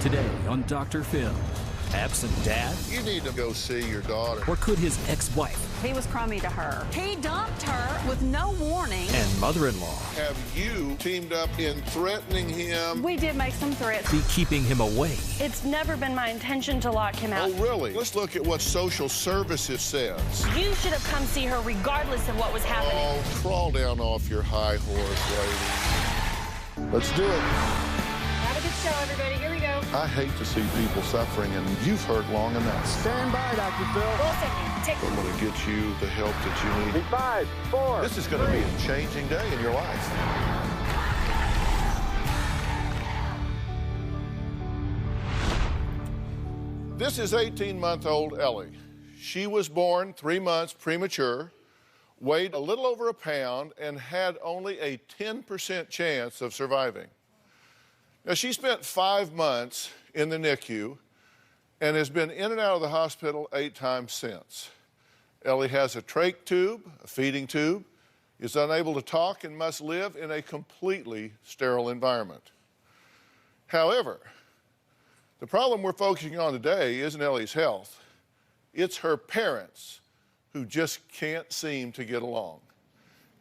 Today on Dr. Phil, absent dad? You need to go see your daughter. Or could his ex-wife? He was crummy to her. He dumped her with no warning. And mother-in-law? Have you teamed up in threatening him? We did make some threats. Be keeping him away? It's never been my intention to lock him out. Oh, really? Let's look at what social services says. You should have come see her regardless of what was happening. Oh, crawl down off your high horse, lady. Let's do it. Have a good show, everybody. Here we go. I hate to see people suffering, and you've heard long enough. Stand by, Dr. Phil. I'm going to get you the help that you need. 5, 4. This is going to be a changing day in your life. This is 18-month-old Ellie. She was born 3 months premature, weighed a little over a pound, and had only a 10% chance of surviving. Now, she spent 5 months in the NICU and has been in and out of the hospital 8 times since. Ellie has a trach tube, a feeding tube, is unable to talk, and must live in a completely sterile environment. However, the problem we're focusing on today isn't Ellie's health. It's her parents who just can't seem to get along.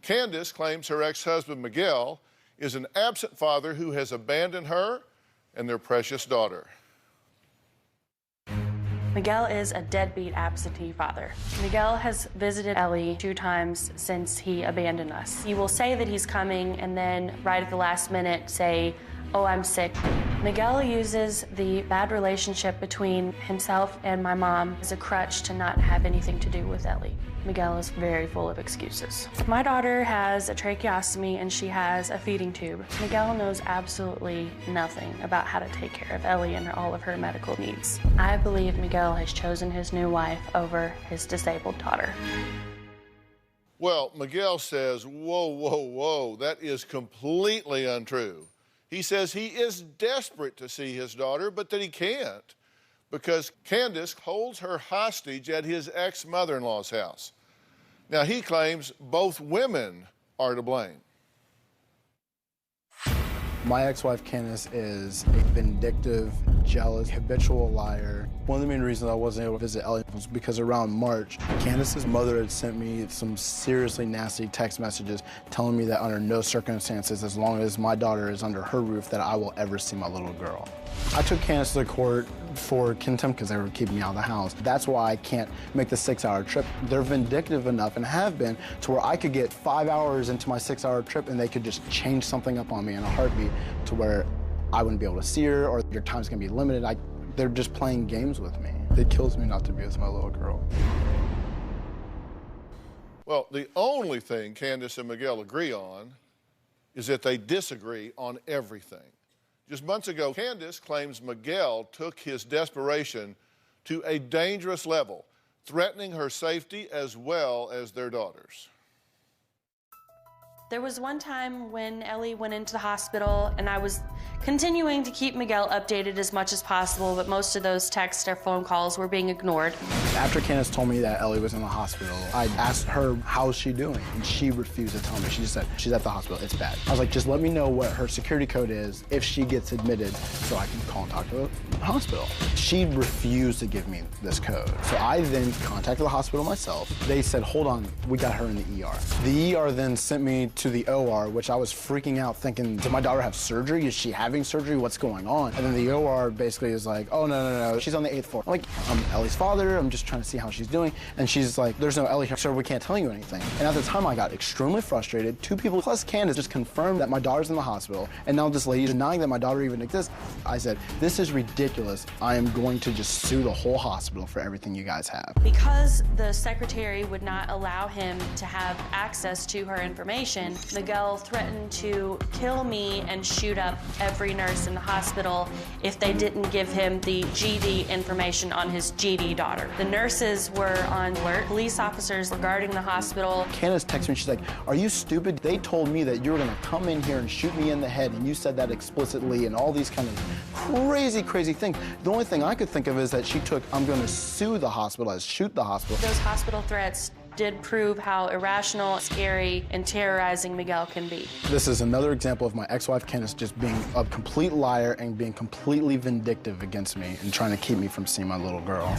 Candace claims her ex-husband, Miguel, is an absent father who has abandoned her and their precious daughter. Miguel is a deadbeat absentee father. Miguel has visited Ellie 2 times since he abandoned us. He will say that he's coming and then right at the last minute say, "Oh, I'm sick." Miguel uses the bad relationship between himself and my mom as a crutch to not have anything to do with Ellie. Miguel is very full of excuses. My daughter has a tracheostomy and she has a feeding tube. Miguel knows absolutely nothing about how to take care of Ellie and all of her medical needs. I believe Miguel has chosen his new wife over his disabled daughter. Well, Miguel says, whoa, whoa, whoa, that is completely untrue. He says he is desperate to see his daughter, but that he can't because Candace holds her hostage at his ex-mother-in-law's house. Now, he claims both women are to blame. My ex-wife, Candace, is a vindictive, jealous, habitual liar. One of the main reasons I wasn't able to visit Ellie was because around March, Candace's mother had sent me some seriously nasty text messages telling me that under no circumstances, as long as my daughter is under her roof, that I will ever see my little girl. I took Candace to court for contempt because they were keeping me out of the house. That's why I can't make the 6-hour trip. They're vindictive enough and have been to where I could get 5 hours into my 6-hour trip and they could just change something up on me in a heartbeat to where I wouldn't be able to see her or your time's gonna be limited. They're just playing games with me. It kills me not to be with my little girl. Well, the only thing Candace and Miguel agree on is that they disagree on everything. Just months ago, Candace claims Miguel took his desperation to a dangerous level, threatening her safety as well as their daughters. There was one time when Ellie went into the hospital and I was continuing to keep Miguel updated as much as possible, but most of those texts or phone calls were being ignored. After Candace told me that Ellie was in the hospital, I asked her, how's she doing? And she refused to tell me. She just said, she's at the hospital, it's bad. I was like, just let me know what her security code is if she gets admitted so I can call and talk to the hospital. She refused to give me this code. So I then contacted the hospital myself. They said, hold on, we got her in the ER. The ER then sent me to the OR, which I was freaking out thinking, did my daughter have surgery? Is she having surgery? What's going on? And then the OR basically is like, oh, no, she's on the 8th floor. I'm like, I'm Ellie's father. I'm just trying to see how she's doing. And she's like, there's no Ellie here, sir, we can't tell you anything. And at the time, I got extremely frustrated. 2 people plus Candace just confirmed that my daughter's in the hospital. And now this lady is denying that my daughter even exists. I said, this is ridiculous. I am going to just sue the whole hospital for everything you guys have. Because the secretary would not allow him to have access to her information, Miguel threatened to kill me and shoot up every nurse in the hospital if they didn't give him the GD information on his GD daughter. The nurses were on alert. Police officers were guarding the hospital. Candace texted me, she's like, are you stupid? They told me that you were gonna come in here and shoot me in the head, and you said that explicitly, and all these kind of crazy things. The only thing I could think of is that she took, I'm gonna sue the hospital as shoot the hospital. Those hospital threats did prove how irrational, scary, and terrorizing Miguel can be. This is another example of my ex-wife Candace just being a complete liar and being completely vindictive against me and trying to keep me from seeing my little girl.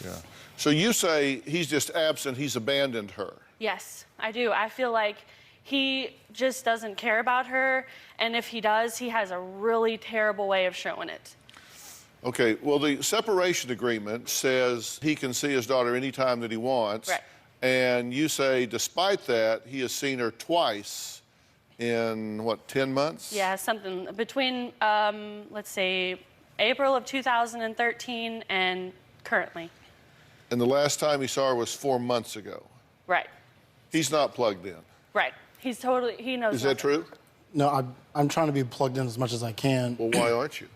Yeah. So you say he's just absent, he's abandoned her. Yes, I do. I feel like he just doesn't care about her, and if he does, he has a really terrible way of showing it. Okay, well, the separation agreement says he can see his daughter anytime that he wants. Right. And you say, despite that, he has seen her twice in, what, 10 months? Yeah, something between, let's say, April of 2013 and currently. And the last time he saw her was 4 months ago. Right. He's not plugged in. Right. He's totally, he knows. Is that true? No, I'm trying to be plugged in as much as I can. Well, why aren't you?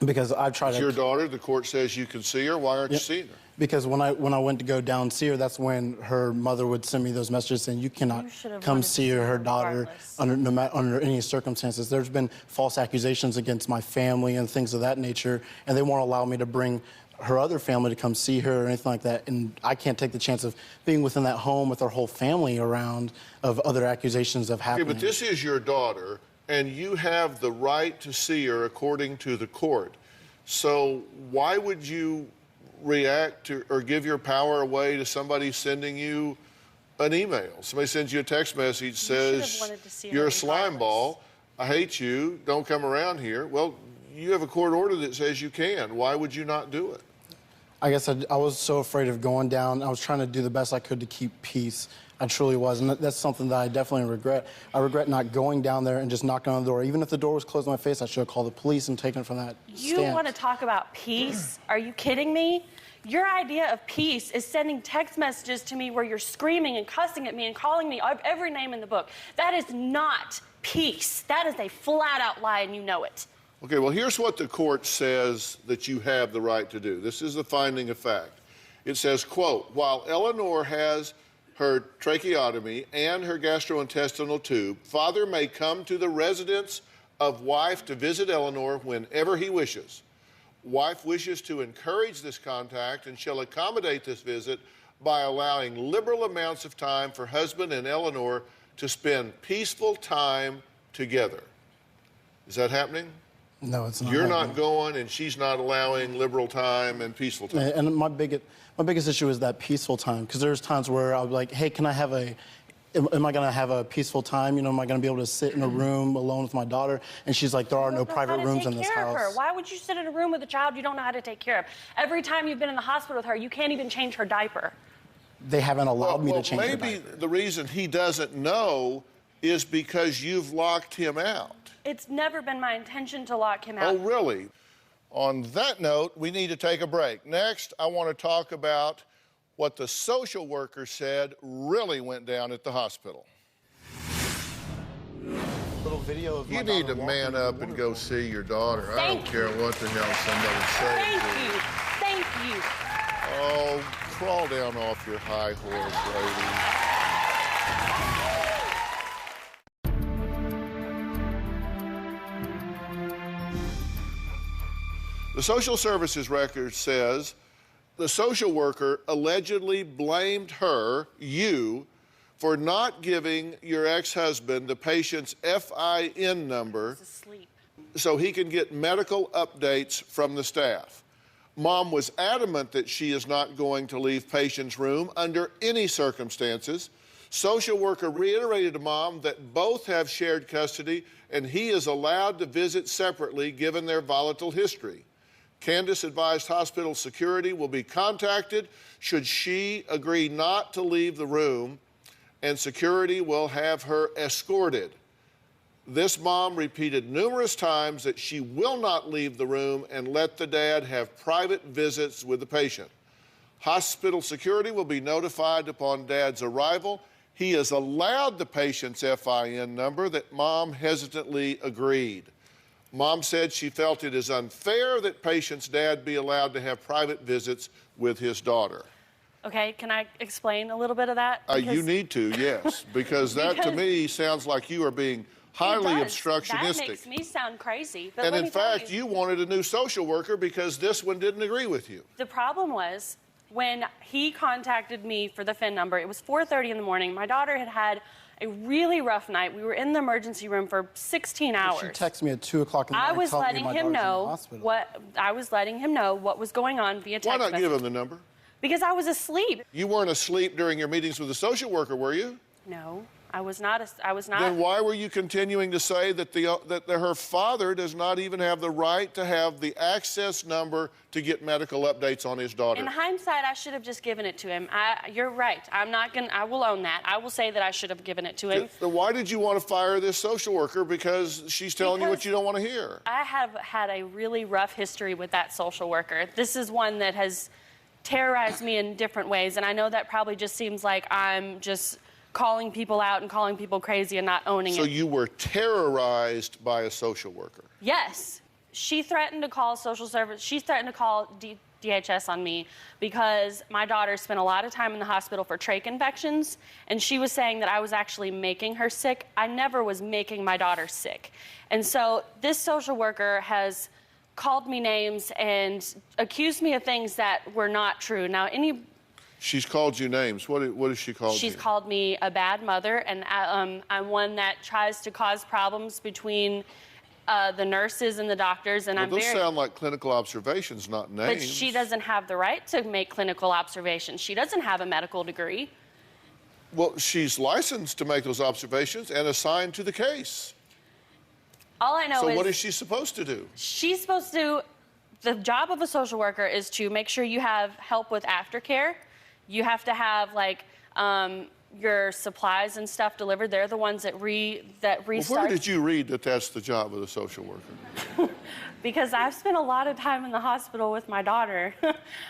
Because I've tried It's to... your daughter, the court says you can see her, why aren't you seeing her? Because when I went to go down and see her, that's when her mother would send me those messages saying, you cannot come see her daughter under any circumstances. There's been false accusations against my family and things of that nature, and they won't allow me to bring her other family to come see her or anything like that. And I can't take the chance of being within that home with her whole family around of other accusations of happening. Okay, but this is your daughter, and you have the right to see her according to the court. So why would you react to or give your power away to somebody sending you an email? Somebody sends you a text message, says, you're a slime ball, I hate you, don't come around here. Well, you have a court order that says you can. Why would you not do it? I guess I was so afraid of going down. I was trying to do the best I could to keep peace. I truly was, and that's something that I definitely regret. I regret not going down there and just knocking on the door. Even if the door was closed in my face, I should have called the police and taken it from that You want to talk about peace? Are you kidding me? Your idea of peace is sending text messages to me where you're screaming and cussing at me and calling me every name in the book. That is not peace. That is a flat-out lie, and you know it. Okay, well, here's what the court says that you have the right to do. This is the finding of fact. It says, quote, while Eleanor has her tracheotomy and her gastrointestinal tube, father may come to the residence of wife to visit Eleanor whenever he wishes. Wife wishes to encourage this contact and shall accommodate this visit by allowing liberal amounts of time for husband and Eleanor to spend peaceful time together. Is that happening? No, it's not. You're not going, and she's not allowing liberal time and peaceful time. And my biggest issue is that peaceful time, because there's times where I'll be like, hey, can I have am I going to have a peaceful time? You know, am I going to be able to sit in a room alone with my daughter? And she's like, there are no private rooms in this house. Why would you sit in a room with a child you don't know how to take care of? Every time you've been in the hospital with her, you can't even change her diaper. They haven't allowed me to change her maybe diaper. the reason he doesn't know is because you've locked him out. It's never been my intention to lock him out. Oh, really? On that note, we need to take a break. Next, I want to talk about what the social worker said really went down at the hospital. Little video of You need to man up and go see your daughter. I don't care what the hell somebody says. Thank you. Oh, crawl down off your high horse, lady. The social services record says the social worker allegedly blamed her, you, for not giving your ex-husband the patient's FIN number so he can get medical updates from the staff. Mom was adamant that she is not going to leave patient's room under any circumstances. Social worker reiterated to Mom that both have shared custody and he is allowed to visit separately given their volatile history. Candace advised hospital security will be contacted should she agree not to leave the room, and security will have her escorted. This mom repeated numerous times that she will not leave the room and let the dad have private visits with the patient. Hospital security will be notified upon dad's arrival. He is allowed the patient's FIN number that mom hesitantly agreed. Mom said she felt it is unfair that patient's dad be allowed to have private visits with his daughter. Okay, can I explain a little bit of that? You need to, yes, because that to me sounds like you are being highly obstructionistic. That makes me sound crazy. But and in fact, you wanted a new social worker because this one didn't agree with you. The problem was when he contacted me for the FIN number, it was 4:30 in the morning. My daughter had had a really rough night. We were in the emergency room for 16 hours. She texted me at 2 o'clock in the morning. I was telling me letting my him daughter's in the know hospital. what was going on via text Why not message. give him the number? Because I was asleep. You weren't asleep during your meetings with the social worker, were you? No, I was not. I was not. Then why were you continuing to say that her father does not even have the right to have the access number to get medical updates on his daughter? In hindsight, I should have just given it to him. You're right. I will own that. I will say that I should have given it to him. Then why did you want to fire this social worker? Because she's telling you what you don't want to hear. I have had a really rough history with that social worker. This is one that has terrorized me in different ways, and I know that probably just seems like I'm just calling people out and calling people crazy and not owning it. So you were terrorized by a social worker? Yes. She threatened to call social service. She threatened to call DHS on me because my daughter spent a lot of time in the hospital for trach infections, and she was saying that I was actually making her sick. I never was making my daughter sick. And so this social worker has called me names and accused me of things that were not true. Now, She's called you names. What has she called you? She's called me a bad mother, and I'm one that tries to cause problems between the nurses and the doctors, and Those sound like clinical observations, not names. But she doesn't have the right to make clinical observations. She doesn't have a medical degree. Well, she's licensed to make those observations and assigned to the case. All I know is... So what is she supposed to do? She's supposed to... The job of a social worker is to make sure you have help with aftercare. You have to have, like, your supplies and stuff delivered. They're the ones that restart. Well, where did you read that that's the job of the social worker? Because I've spent a lot of time in the hospital with my daughter.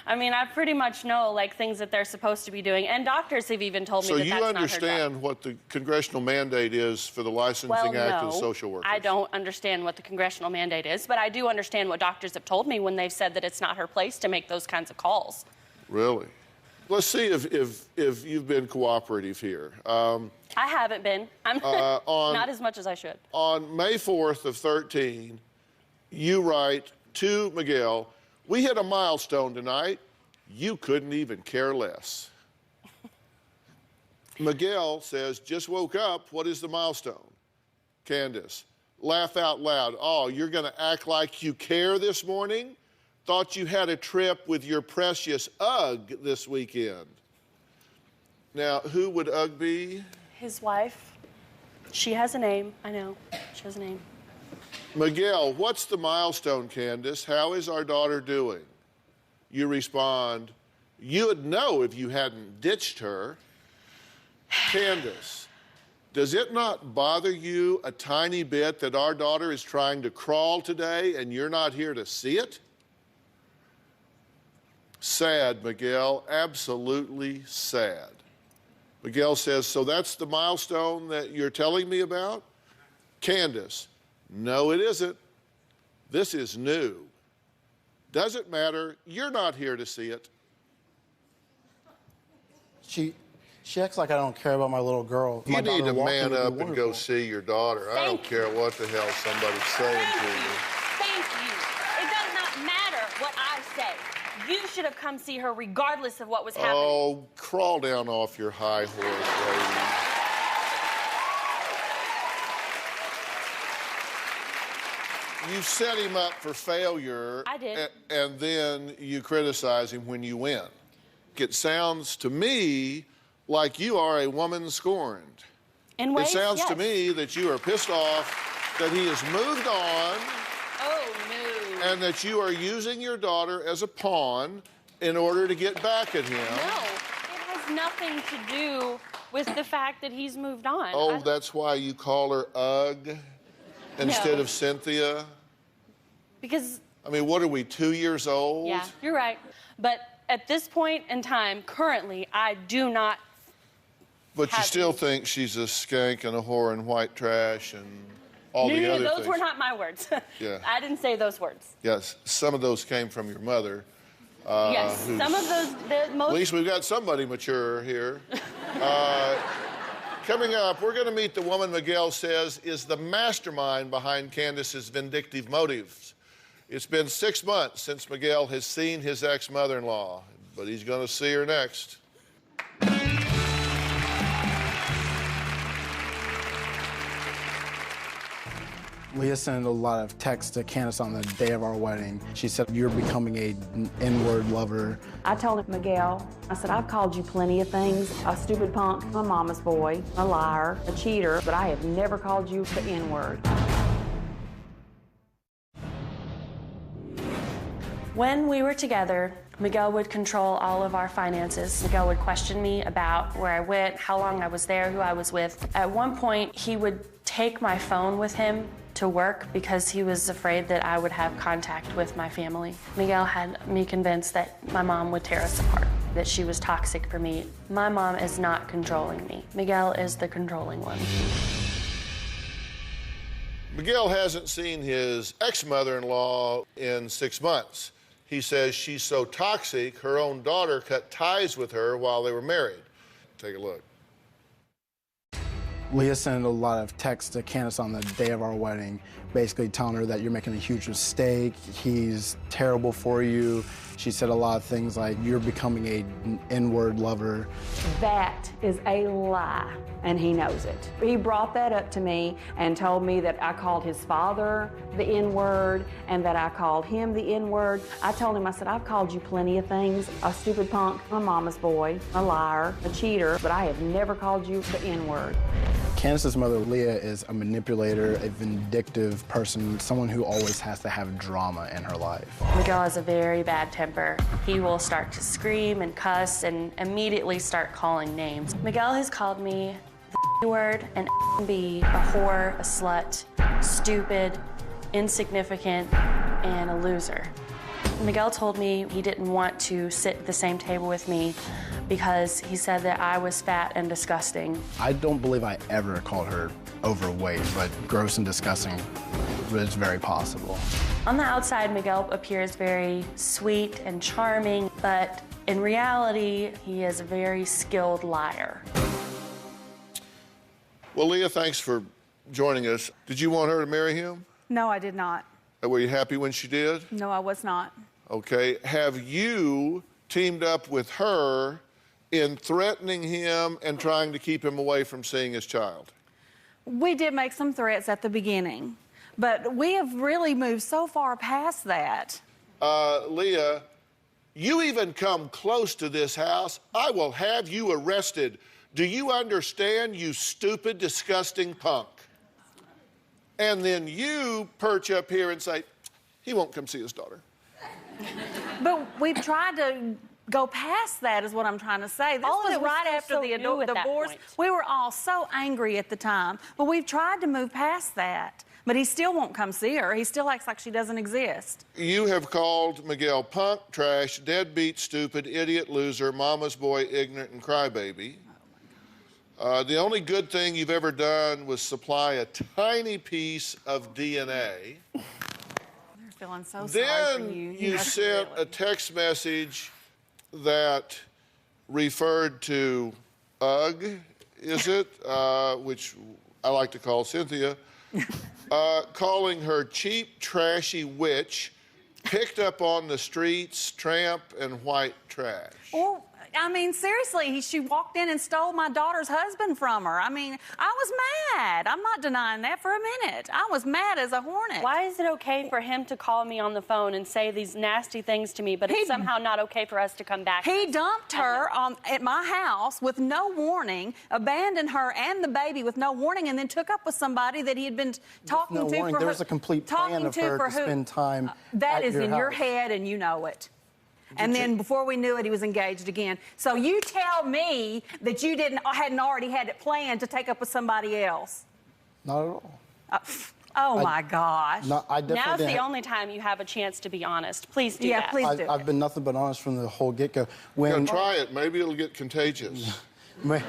I mean, I pretty much know, like, things that they're supposed to be doing. And doctors have even told me that that's not her job. So you understand what the congressional mandate is for the Licensing Act of social workers? I don't understand what the congressional mandate is, but I do understand what doctors have told me when they've said that it's not her place to make those kinds of calls. Really? Let's see if you've been cooperative here. I haven't been. I'm not as much as I should. On May 4th of 13, you write to Miguel, "We hit a milestone tonight. You couldn't even care less." Miguel says, "Just woke up. What is the milestone?" Candace, laugh out loud. "Oh, you're going to act like you care this morning? Thought you had a trip with your precious Ugg this weekend." Now, who would Ugg be? His wife. She has a name. I know. She has a name. Miguel, what's the milestone, Candace? How is our daughter doing? You respond, "You'd know if you hadn't ditched her." Candace, does it not bother you a tiny bit that our daughter is trying to crawl today and you're not here to see it? Sad, Miguel, absolutely sad. Miguel says, "So that's the milestone that you're telling me about?" Candace, "No, it isn't. This is new. Doesn't matter. You're not here to see it." She acts like I don't care about my little girl. You My need daughter to walking man would be up and go wonderful. see your daughter. I don't care what the hell somebody's saying to you. Thank you. It does not matter what I say. You should have come see her regardless of what was happening. Oh, crawl down off your high horse, lady. You set him up for failure. I did. And then you criticize him when you win. It sounds to me like you are a woman scorned. In ways, It sounds to yes. me that you are pissed off that he has moved on. Oh, no. And that you are using your daughter as a pawn in order to get back at him. No, it has nothing to do with the fact that he's moved on. Oh, that's why you call her Ugg instead No. of Cynthia? Because, I mean, what are we, 2 years old? yeah, you're right. But at this point in time, currently, I do not. But you still think she's a skank and a whore and white trash and all the other those things. were not my words. Yeah. I didn't say those words. Yes, some of those came from your mother. Yes, some of those, At least we've got somebody mature here. Coming up, we're going to meet the woman Miguel says is the mastermind behind Candace's vindictive motives. It's been 6 months since Miguel has seen his ex-mother-in-law, but he's going to see her next. Leah sent a lot of texts to Candace on the day of our wedding. She said, "You're becoming an N-word lover." I told Miguel, I said, "I've called you plenty of things, a stupid punk, a mama's boy, a liar, a cheater, but I have never called you the N-word." When we were together, Miguel would control all of our finances. Miguel would question me about where I went, how long I was there, who I was with. At one point, he would take my phone with him to work because he was afraid that I would have contact with my family. Miguel had me convinced that my mom would tear us apart, that she was toxic for me. My mom is not controlling me. Miguel is the controlling one. Miguel hasn't seen his ex-mother-in-law in 6 months. He says she's so toxic, her own daughter cut ties with her while they were married. Take a look. Leah sent a lot of texts to Candace on the day of our wedding, basically telling her that you're making a huge mistake, he's terrible for you. She said a lot of things like, "You're becoming an N-word lover." That is a lie, and he knows it. He brought that up to me and told me that I called his father the N-word and that I called him the N-word. I told him, I said, "I've called you plenty of things, a stupid punk, a mama's boy, a liar, a cheater, but I have never called you the N-word." Candace's mother, Leah, is a manipulator, a vindictive person, someone who always has to have drama in her life. Miguel has a very bad temper. He will start to scream and cuss and immediately start calling names. Miguel has called me the word, an B, a whore, a slut, stupid, insignificant, and a loser. Miguel told me he didn't want to sit at the same table with me because he said that I was fat and disgusting. I don't believe I ever called her overweight, but gross and disgusting is very possible. On the outside, Miguel appears very sweet and charming, but in reality, he is a very skilled liar. Well, Leah, thanks for joining us. Did you want her to marry him? No, I did not. Were you happy when she did? No, I was not. Okay. Have you teamed up with her in threatening him and trying to keep him away from seeing his child? We did make some threats at the beginning, but we have really moved so far past that. Leah, you even come close to this house, I will have you arrested. Do you understand, you stupid, disgusting punk? And then you perch up here and say, he won't come see his daughter. But we've tried to go past that, is what I'm trying to say. This All of was it was right still after so the new at that divorce. point. We were all so angry at the time, but we've tried to move past that. But he still won't come see her. He still acts like she doesn't exist. You have called Miguel punk, trash, deadbeat, stupid, idiot, loser, mama's boy, ignorant, and crybaby. The only good thing you've ever done was supply a tiny piece of DNA. They're feeling so sorry for you. Then you sent really. a text message that referred to Ugg, is it? Which I like to call Cynthia. Calling her cheap, trashy witch, picked up on the streets, tramp, and white trash. Well, I mean, seriously, she walked in and stole my daughter's husband from her. I mean, I was mad. I'm not denying that for a minute. I was mad as a hornet. Why is it okay for him to call me on the phone and say these nasty things to me, but it's somehow not okay for us to come back? He dumped her at my house with no warning, abandoned her and the baby with no warning, and then took up with somebody that he had been talking No to warning. for There was a complete plan of her to spend time That at is your in your house. head, and you know it. And then before we knew it, he was engaged again. So you tell me that you hadn't already had it planned to take up with somebody else. Not at all. Oh my gosh. No, I definitely Now's the didn't. only time you have a chance to be honest. Please do Yeah, that. please do. I've been nothing but honest from the whole get-go. Now When try it. Maybe it'll get contagious. right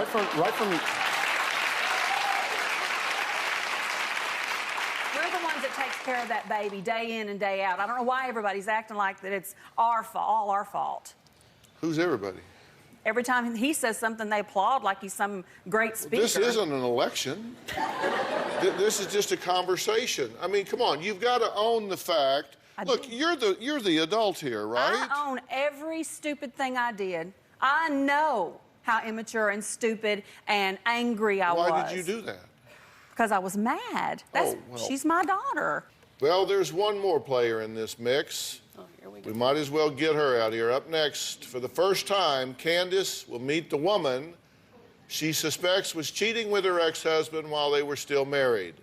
from We're the ones that takes care of that baby day in and day out. I don't know why everybody's acting like that it's our fault, all our fault. Who's everybody? Every time he says something, they applaud like he's some great speaker. This isn't an election. This is just a conversation. I mean, come on, you've got to own the fact. Look, you're the adult here, right? I own every stupid thing I did. I know how immature and stupid and angry I was. Why did you do that? Because I was mad. She's my daughter. Well, there's one more player in this mix. Oh, here we go. We might as well get her out here. Up next, for the first time, Candace will meet the woman she suspects was cheating with her ex-husband while they were still married.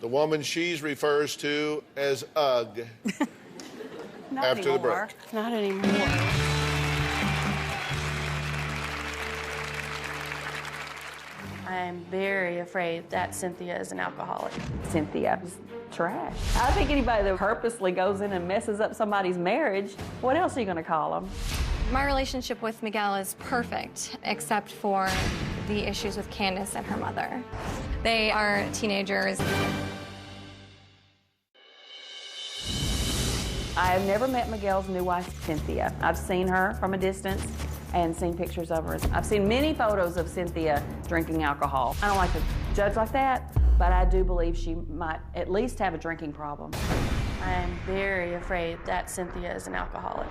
The woman she refers to as Ugg. Not After anymore. the break. Not anymore. I'm very afraid that Cynthia is an alcoholic. Cynthia is trash. I think anybody that purposely goes in and messes up somebody's marriage, what else are you going to call them? My relationship with Miguel is perfect, except for the issues with Candace and her mother. They are teenagers. I have never met Miguel's new wife, Cynthia. I've seen her from a distance and seen pictures of her. I've seen many photos of Cynthia drinking alcohol. I don't like to judge like that, but I do believe she might at least have a drinking problem. I'm very afraid that Cynthia is an alcoholic.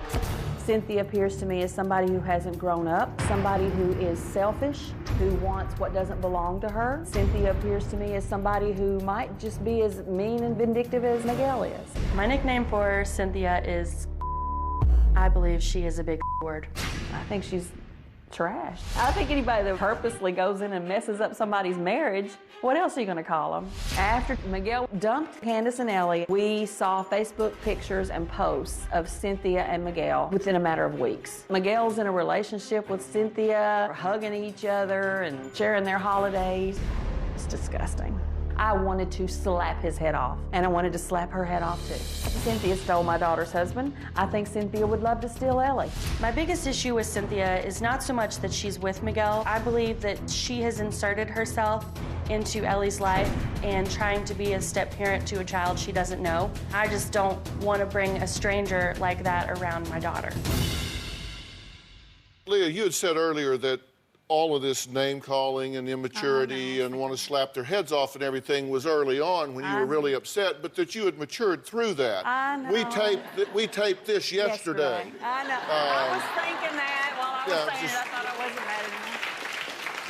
Cynthia appears to me as somebody who hasn't grown up, somebody who is selfish, who wants what doesn't belong to her. Cynthia appears to me as somebody who might just be as mean and vindictive as Miguel is. My nickname for Cynthia is I believe she is a big word. I think she's trash. I think anybody that purposely goes in and messes up somebody's marriage, what else are you going to call them? After Miguel dumped Candace and Ellie, we saw Facebook pictures and posts of Cynthia and Miguel within a matter of weeks. Miguel's in a relationship with Cynthia, hugging each other and sharing their holidays. It's disgusting. I wanted to slap his head off, and I wanted to slap her head off too. Cynthia stole my daughter's husband. I think Cynthia would love to steal Ellie. My biggest issue with Cynthia is not so much that she's with Miguel. I believe that she has inserted herself into Ellie's life and trying to be a step-parent to a child she doesn't know. I just don't want to bring a stranger like that around my daughter. Leah, you had said earlier that all of this name-calling and immaturity and want to slap their heads off and everything was early on when you were really upset, but that you had matured through that. I know. We taped this yesterday. I know. I was thinking that while I was saying it. I thought I wasn't mad at you.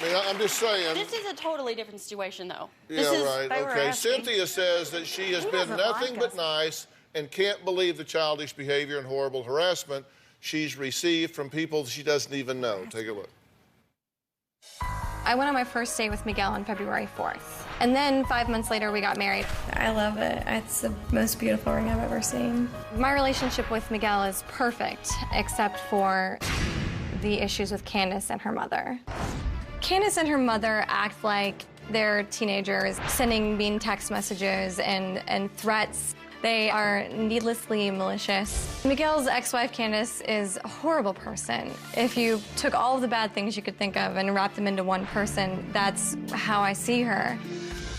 I mean, I'm just saying. This is a totally different situation, though. Yeah, right. they were Okay. asking. Cynthia says that she has been doesn't nothing like but us. nice and can't believe the childish behavior and horrible harassment she's received from people she doesn't even know. Take a look. I went on my first date with Miguel on February 4th. And then 5 months later, we got married. I love it. It's the most beautiful ring I've ever seen. My relationship with Miguel is perfect, except for the issues with Candace and her mother. Candace and her mother act like they're teenagers, sending mean text messages and threats. They are needlessly malicious. Miguel's ex-wife, Candace, is a horrible person. If you took all of the bad things you could think of and wrapped them into one person, that's how I see her.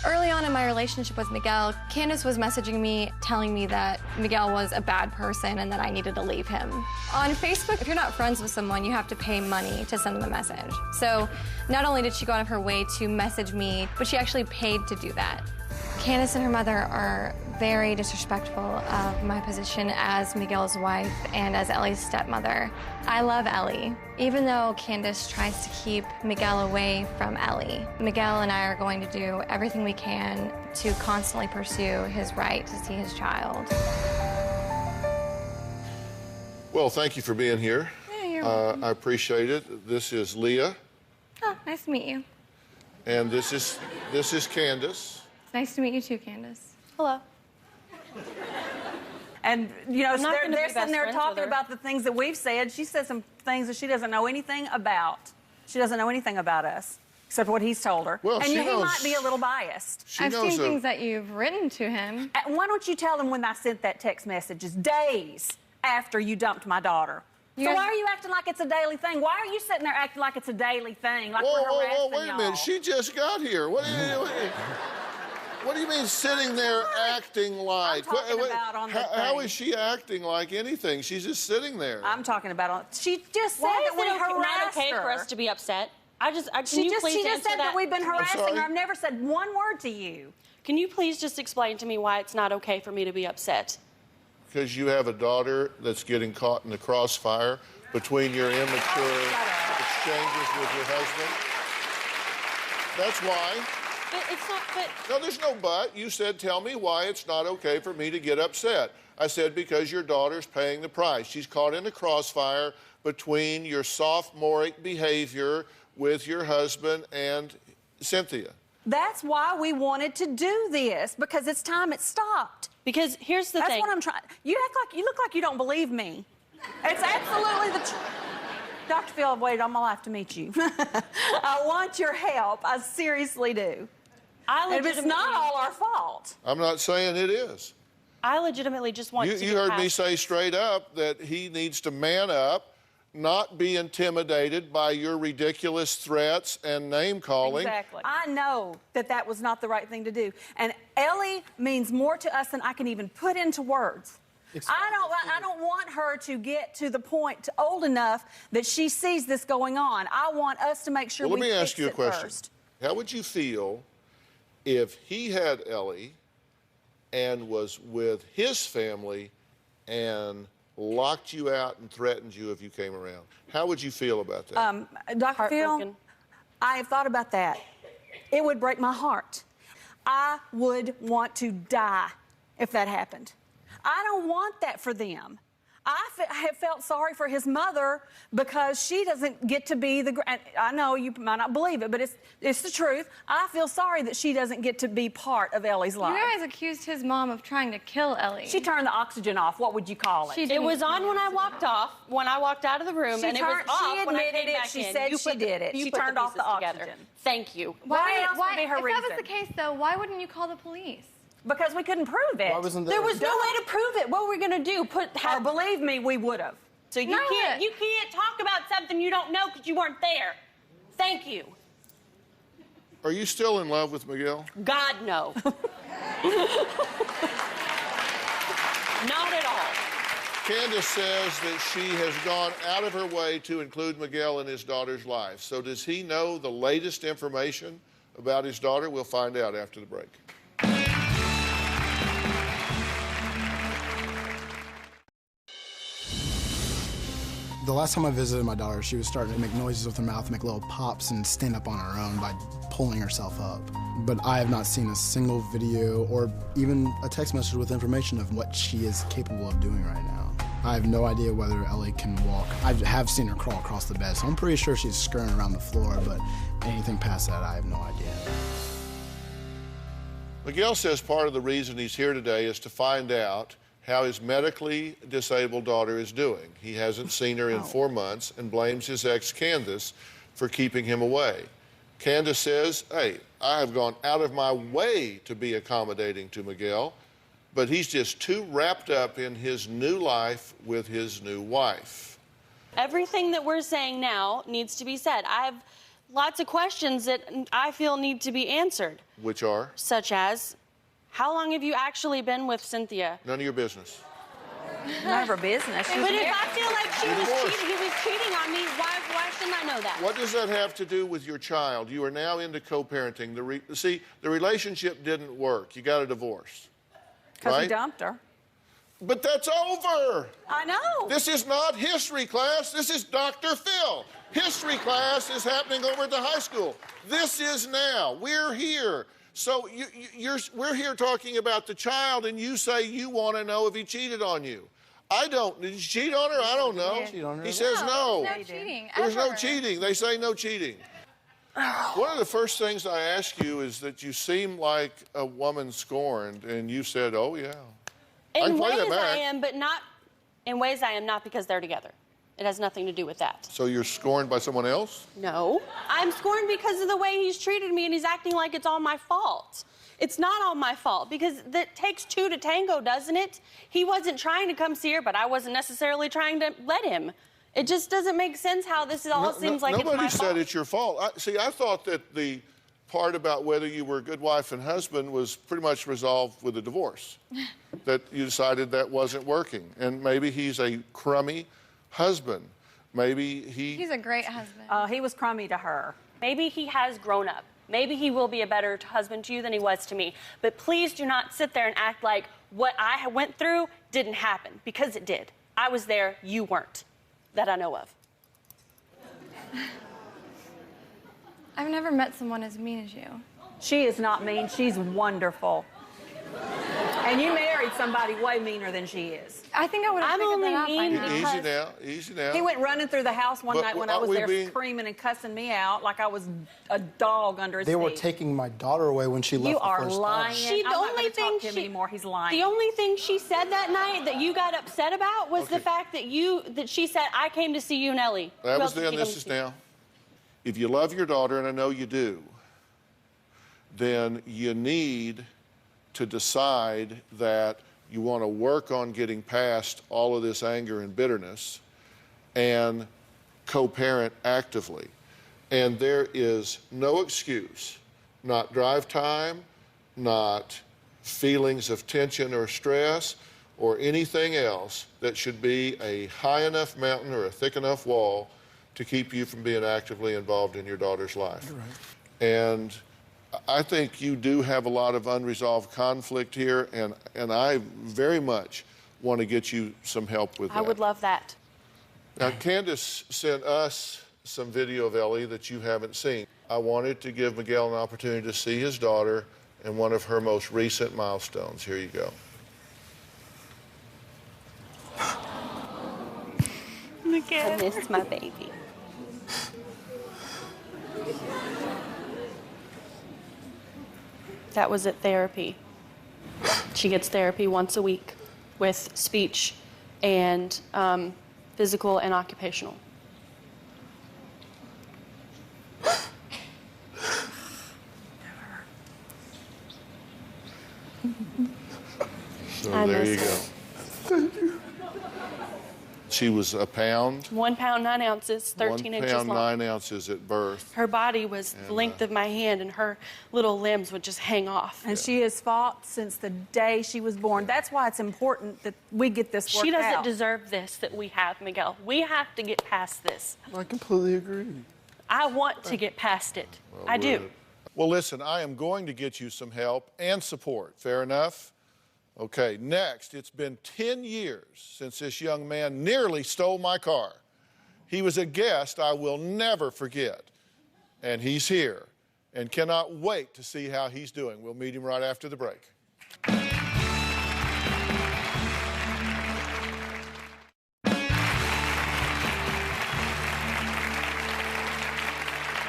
Early on in my relationship with Miguel, Candace was messaging me, telling me that Miguel was a bad person and that I needed to leave him. On Facebook, if you're not friends with someone, you have to pay money to send them a message. So not only did she go out of her way to message me, but she actually paid to do that. Candace and her mother are very disrespectful of my position as Miguel's wife and as Ellie's stepmother. I love Ellie. Even though Candace tries to keep Miguel away from Ellie, Miguel and I are going to do everything we can to constantly pursue his right to see his child. Well, thank you for being here. Yeah, you're welcome. I appreciate it. This is Leah, Oh, nice to meet you. and this is Candace. It's nice to meet you too, Candace. Hello. And, you know, I'm not they're gonna be sitting best there friends talking with her. about the things that we've said. She said some things that she doesn't know anything about. She doesn't know anything about us, except what he's told her. Well, and she he knows- might be a little biased. I've seen things that you've written to him. Why don't you tell them when I sent that text message? It's days after you dumped my daughter. You So guys- why are you acting like it's a daily thing? Why are you sitting there acting like it's a daily thing? Like Whoa, we're whoa, harassing whoa, wait a y'all? minute. She just got here. What are you doing? What do you mean sitting there acting like? I'm talking about on the how thing. is she acting like anything? She's just sitting there. I'm talking about on. She just said Why that is we it not harassed okay her. for us to be upset? Can She you just please answer said that we've been harassing sorry? her. I've never said one word to you. Can you please just explain to me why it's not okay for me to be upset? Because you have a daughter that's getting caught in the crossfire between your immature exchanges with your husband. That's why. But it's not. But No, there's no but. You said, tell me why it's not okay for me to get upset. I said, because your daughter's paying the price. She's caught in the crossfire between your sophomoric behavior with your husband and Cynthia. That's why we wanted to do this, because it's time it stopped. because here's the That's thing. what I'm trying. You look like you don't believe me. It's absolutely the truth. Dr. Phil, I've waited all my life to meet you. I want your help. I seriously do. And it's not all our fault. I'm not saying it is. I legitimately just want to You heard me say straight up that he needs to man up, not be intimidated by your ridiculous threats and name-calling. Exactly. I know that that was not the right thing to do. And Ellie means more to us than I can even put into words. I don't want her to get to the point old enough that she sees this going on. I want us to make sure Well, we let me fix ask you a it question. first. How would you feel if he had Ellie and was with his family and locked you out and threatened you if you came around? How would you feel about that? Dr. Phil, Heartbroken. I have thought about that. It would break my heart. I would want to die if that happened. I don't want that for them. I have felt sorry for his mother because she doesn't get to be the. I know you might not believe it, but it's the truth. I feel sorry that she doesn't get to be part of Ellie's life. You guys accused his mom of trying to kill Ellie. She turned the oxygen off. What would you call it? It was on when I walked off, when I walked out of the room, She and it was turned- off she when I admitted came it. back She in. said You she put the- did it. you She put turned off the pieces together. oxygen. Thank you. Why else would be her if reason? that was the case, though, why wouldn't you call the police? Because we couldn't prove it. Why wasn't There was no way to prove it. What were we gonna do? Or believe me, we would have. So you can't talk about something you don't know because you weren't there. Thank you. Are you still in love with Miguel? God, no. Not at all. Candace says that she has gone out of her way to include Miguel in his daughter's life. So does he know the latest information about his daughter? We'll find out after the break. The last time I visited my daughter, she was starting to make noises with her mouth, make little pops, and stand up on her own by pulling herself up. But I have not seen a single video or even a text message with information of what she is capable of doing right now. I have no idea whether Ellie can walk. I have seen her crawl across the bed, so I'm pretty sure she's scurrying around the floor, but anything past that, I have no idea. Miguel says part of the reason he's here today is to find out how his medically disabled daughter is doing. He hasn't seen her in 4 months and blames his ex, Candace, for keeping him away. Candace says, hey, I have gone out of my way to be accommodating to Miguel, but he's just too wrapped up in his new life with his new wife. Everything that we're saying now needs to be said. I have lots of questions that I feel need to be answered. Which are? Such as, how long have you actually been with Cynthia? None of your business. None of her business. But if I feel like Divorce. he was cheating on me, why shouldn't I know that? What does that have to do with your child? You are now into co-parenting. See, the relationship didn't work. You got a divorce. Because right? he dumped her. But that's over. I know. This is not history class. This is Dr. Phil. History class is happening over at the high school. This is now. We're here. So we're here talking about the child, and you say you want to know if he cheated on you. I don't. Did he cheat on her? I don't know. He says no. No cheating. There's no ever. cheating. They say no cheating. One of the first things I ask you is that you seem like a woman scorned, and you said, oh, yeah. I In can play that ways I back. am, but not in ways I am not because they're together. It has nothing to do with that. So you're scorned by someone else? No. I'm scorned because of the way he's treated me, and he's acting like it's all my fault. It's not all my fault, because that takes two to tango, doesn't it? He wasn't trying to come see her, but I wasn't necessarily trying to let him. It just doesn't make sense how this all seems like it's my Nobody fault. said it's your fault. I thought that the part about whether you were a good wife and husband was pretty much resolved with a divorce. That you decided that wasn't working. And maybe he's a crummy husband. Maybe He's a great husband. He was crummy to her. Maybe he has grown up. Maybe he will be a better husband to you than he was to me. But please do not sit there and act like what I went through didn't happen, because it did. I was there, you weren't, that I know of. I've never met someone as mean as you. She is not mean. She's wonderful. And you married somebody way meaner than she is. I think I would have figured that out by mean now. Easy now, easy now. He went running through the house one But night when I aren't was we there being- screaming and cussing me out like I was a dog under his They feet. were taking my daughter away when she left You the are first lying. time. She, the I'm not only gonna thing talk to him she, anymore. He's lying. The only thing she said that night that you got upset about was the Okay. fact that she said, I came to see you and Ellie. That Who was else did then, she this come is to see? now. If you love your daughter, and I know you do, then you need to decide that you want to work on getting past all of this anger and bitterness and co-parent actively. And there is no excuse, not drive time, not feelings of tension or stress, or anything else that should be a high enough mountain or a thick enough wall to keep you from being actively involved in your daughter's life. You're right. And I think you do have a lot of unresolved conflict here, and I very much want to get you some help with that. I would love that. Now, Candace sent us some video of Ellie that you haven't seen. I wanted to give Miguel an opportunity to see his daughter in one of her most recent milestones. Here you go. I missed my baby. That was at therapy. She gets therapy once a week with speech and physical and occupational. So I there miss you her. go. Thank you. She was a pound. 1 pound 9 ounces, 13 inches 1 long. pound 9 ounces at birth. Her body was the length of my hand, and her little limbs would just hang off. And she has fought since the day she was born. That's why it's important that we get this worked She doesn't out. deserve this that we have, Miguel. We have to get past this. I completely agree. I want to get past it. I do. Well, listen, I am going to get you some help and support. Fair enough? Okay, next, it's been 10 years since this young man nearly stole my car. He was a guest I will never forget. And he's here and cannot wait to see how he's doing. We'll meet him right after the break.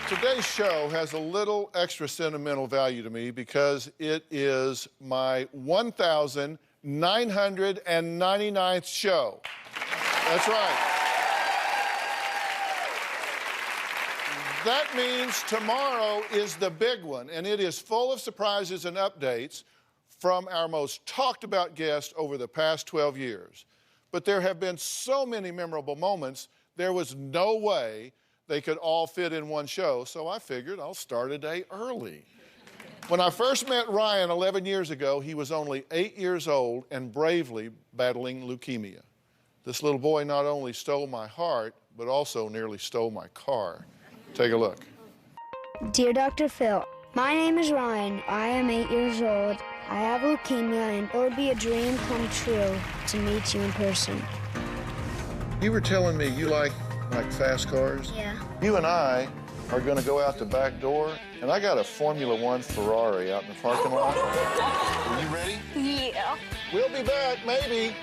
Today's show has a little extra sentimental value to me because it is my 1,999th show. That's right. That means tomorrow is the big one, and it is full of surprises and updates from our most talked about guest over the past 12 years. But there have been so many memorable moments, there was no way they could all fit in one show, so I figured I'll start a day early. When I first met Ryan 11 years ago, he was only 8 years old and bravely battling leukemia. This little boy not only stole my heart, but also nearly stole my car. Take a look. Dear Dr. Phil, my name is Ryan. I am 8 years old. I have leukemia, and it would be a dream come true to meet you in person. You were telling me you like fast cars? Yeah. You and I are going to go out the back door, and I got a Formula One Ferrari out in the parking lot. Are you ready? Yeah. We'll be back, maybe.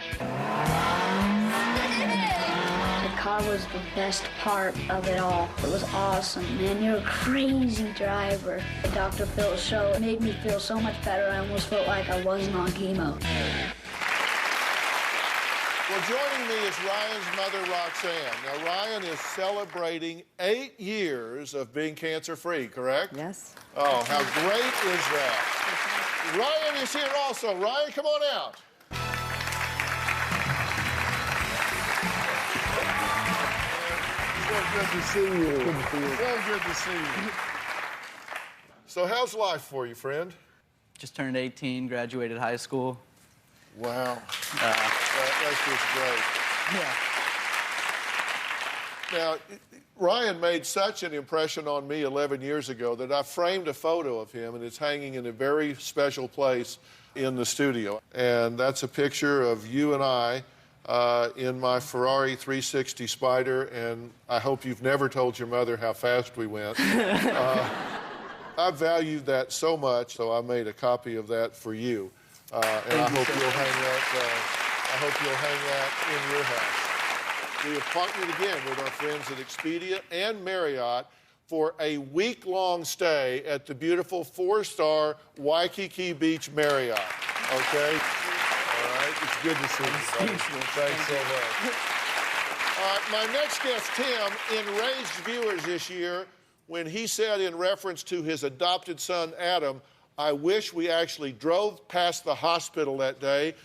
The car was the best part of it all. It was awesome, man. You're a crazy driver. The Dr. Phil show made me feel so much better. I almost felt like I wasn't on chemo. Well, joining me is Ryan's mother, Roxanne. Now, Ryan is celebrating 8 years of being cancer-free, correct? Yes. Oh, how great is that? Ryan is here also. Ryan, come on out. So good to see you. So good to see you. So how's life for you, friend? Just turned 18, graduated high school. Wow. That's just great. Yeah. Now, Ryan made such an impression on me 11 years ago that I framed a photo of him, and it's hanging in a very special place in the studio. And that's a picture of you and I in my Ferrari 360 Spider, and I hope you've never told your mother how fast we went. I valued that so much, so I made a copy of that for you. And I hope you'll hang that in your house. We have partnered again with our friends at Expedia and Marriott for a week-long stay at the beautiful 4-star Waikiki Beach Marriott. Okay? All right. It's good to see you, buddy. Thanks so much. All right, my next guest, Tim, enraged viewers this year when he said in reference to his adopted son, Adam, I wish we actually drove past the hospital that day,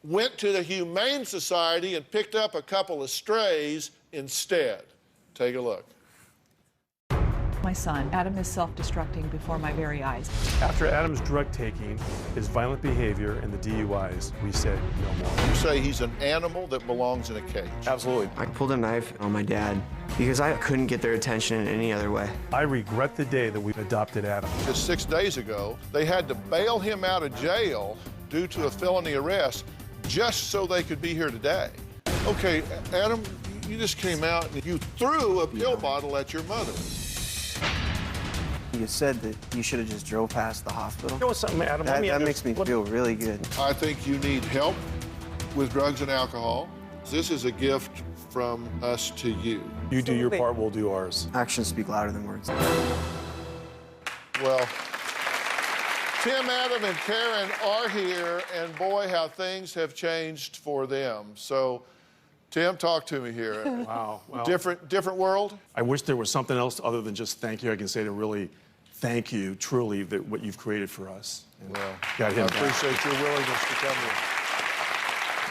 went to the Humane Society and picked up a couple of strays instead. Take a look. My son, Adam, is self-destructing before my very eyes. After Adam's drug taking, his violent behavior, and the DUIs, we said no more. You say he's an animal that belongs in a cage. Absolutely. I pulled a knife on my dad because I couldn't get their attention in any other way. I regret the day that we adopted Adam. Just 6 days ago, they had to bail him out of jail due to a felony arrest just so they could be here today. Okay, Adam, you just came out and you threw a pill bottle at your mother. You said that you should have just drove past the hospital. You know what's something, Adam? That makes me feel really good. I think you need help with drugs and alcohol. This is a gift from us to you. You do your part, we'll do ours. Actions speak louder than words. Well, Tim, Adam, and Karen are here, and boy, how things have changed for them. So, Tim, talk to me here. Wow. Well, different world? I wish there was something else other than just thank you I can say to really thank you, truly, that what you've created for us. And well, got him I back. appreciate your willingness to come here.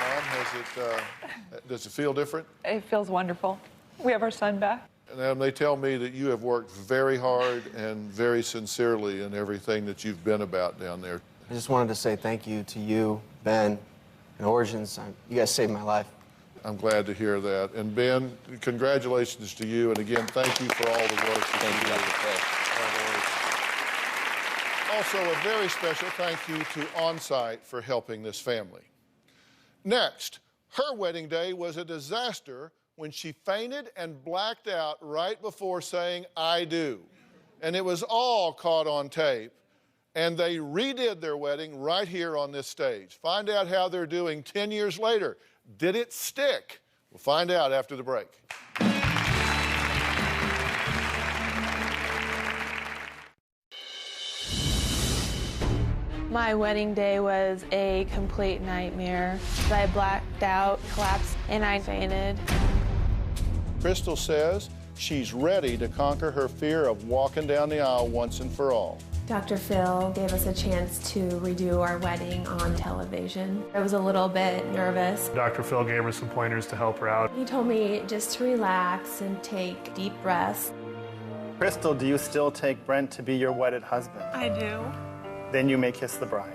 Mom, does it feel different? It feels wonderful. We have our son back. And Adam, they tell me that you have worked very hard and very sincerely in everything that you've been about down there. I just wanted to say thank you to you, Ben, and Origins. You guys saved my life. I'm glad to hear that. And Ben, congratulations to you. And again, thank you for all the work that you do. Also, a very special thank you to OnSite for helping this family. Next, her wedding day was a disaster when she fainted and blacked out right before saying, I do. And it was all caught on tape. And they redid their wedding right here on this stage. Find out how they're doing 10 years later. Did it stick? We'll find out after the break. My wedding day was a complete nightmare. I blacked out, collapsed, and I fainted. Crystal says she's ready to conquer her fear of walking down the aisle once and for all. Dr. Phil gave us a chance to redo our wedding on television. I was a little bit nervous. Dr. Phil gave her some pointers to help her out. He told me just to relax and take deep breaths. Crystal, do you still take Brent to be your wedded husband? I do. Then you may kiss the bride.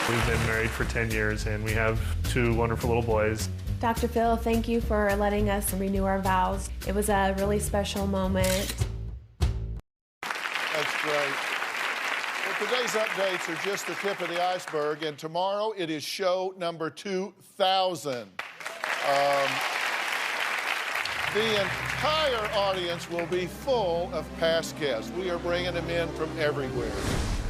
We've been married for 10 years and we have 2 wonderful little boys. Dr. Phil, thank you for letting us renew our vows. It was a really special moment. That's great. Well, today's updates are just the tip of the iceberg, and tomorrow it is show number 2,000. The entire audience will be full of past guests. We are bringing them in from everywhere.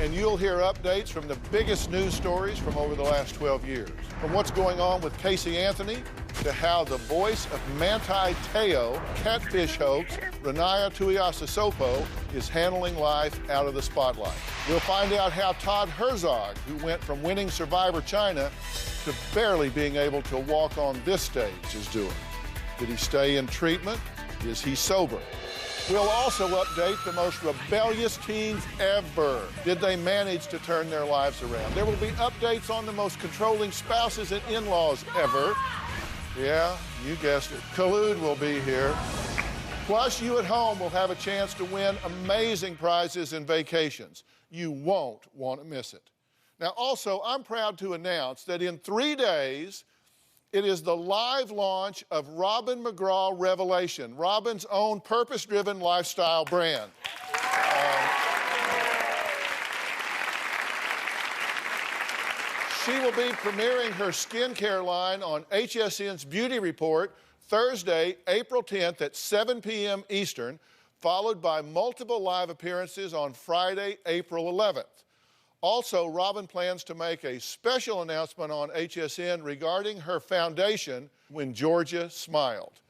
And you'll hear updates from the biggest news stories from over the last 12 years. From what's going on with Casey Anthony to how the voice of Manti Te'o, catfish hoax, Renaya Tuiasosopo, is handling life out of the spotlight. We'll find out how Todd Herzog, who went from winning Survivor China to barely being able to walk on this stage, is doing. Did he stay in treatment? Is he sober? We'll also update the most rebellious teens ever. Did they manage to turn their lives around? There will be updates on the most controlling spouses and in-laws ever. Yeah, you guessed it. Khaloud will be here. Plus, you at home will have a chance to win amazing prizes and vacations. You won't want to miss it. Now, also, I'm proud to announce that in 3 days, it is the live launch of Robin McGraw Revelation, Robin's own purpose-driven lifestyle brand. She will be premiering her skincare line on HSN's Beauty Report Thursday, April 10th at 7 p.m. Eastern, followed by multiple live appearances on Friday, April 11th. Also, Robin plans to make a special announcement on HSN regarding her foundation, When Georgia Smiled.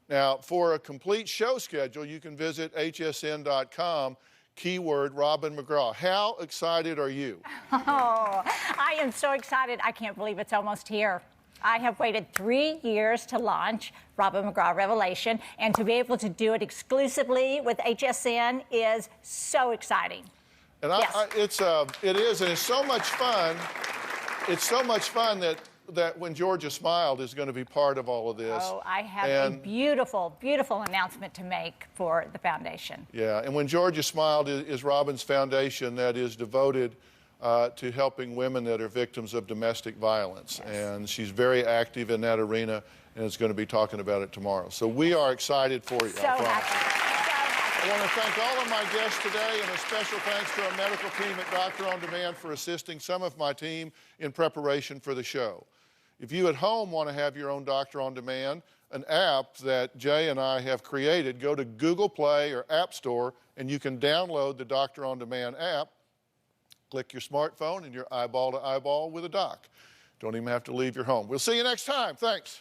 Now, for a complete show schedule, you can visit hsn.com, keyword Robin McGraw. How excited are you? Oh, I am so excited. I can't believe it's almost here. I have waited 3 years to launch Robin McGraw Revelation, and to be able to do it exclusively with HSN is so exciting. And it is, and it's so much fun. It's so much fun that When Georgia Smiled is going to be part of all of this. Oh, I have a beautiful, beautiful announcement to make for the foundation. Yeah, and When Georgia Smiled is Robin's foundation that is devoted to helping women that are victims of domestic violence. Yes. And she's very active in that arena and is going to be talking about it tomorrow. So we are excited for you. So happy. I want to thank all of my guests today, and a special thanks to our medical team at Doctor On Demand for assisting some of my team in preparation for the show. If you at home want to have your own Doctor On Demand, an app that Jay and I have created, go to Google Play or App Store, and you can download the Doctor On Demand app. Click your smartphone and you're eyeball to eyeball with a doc. Don't even have to leave your home. We'll see you next time. Thanks.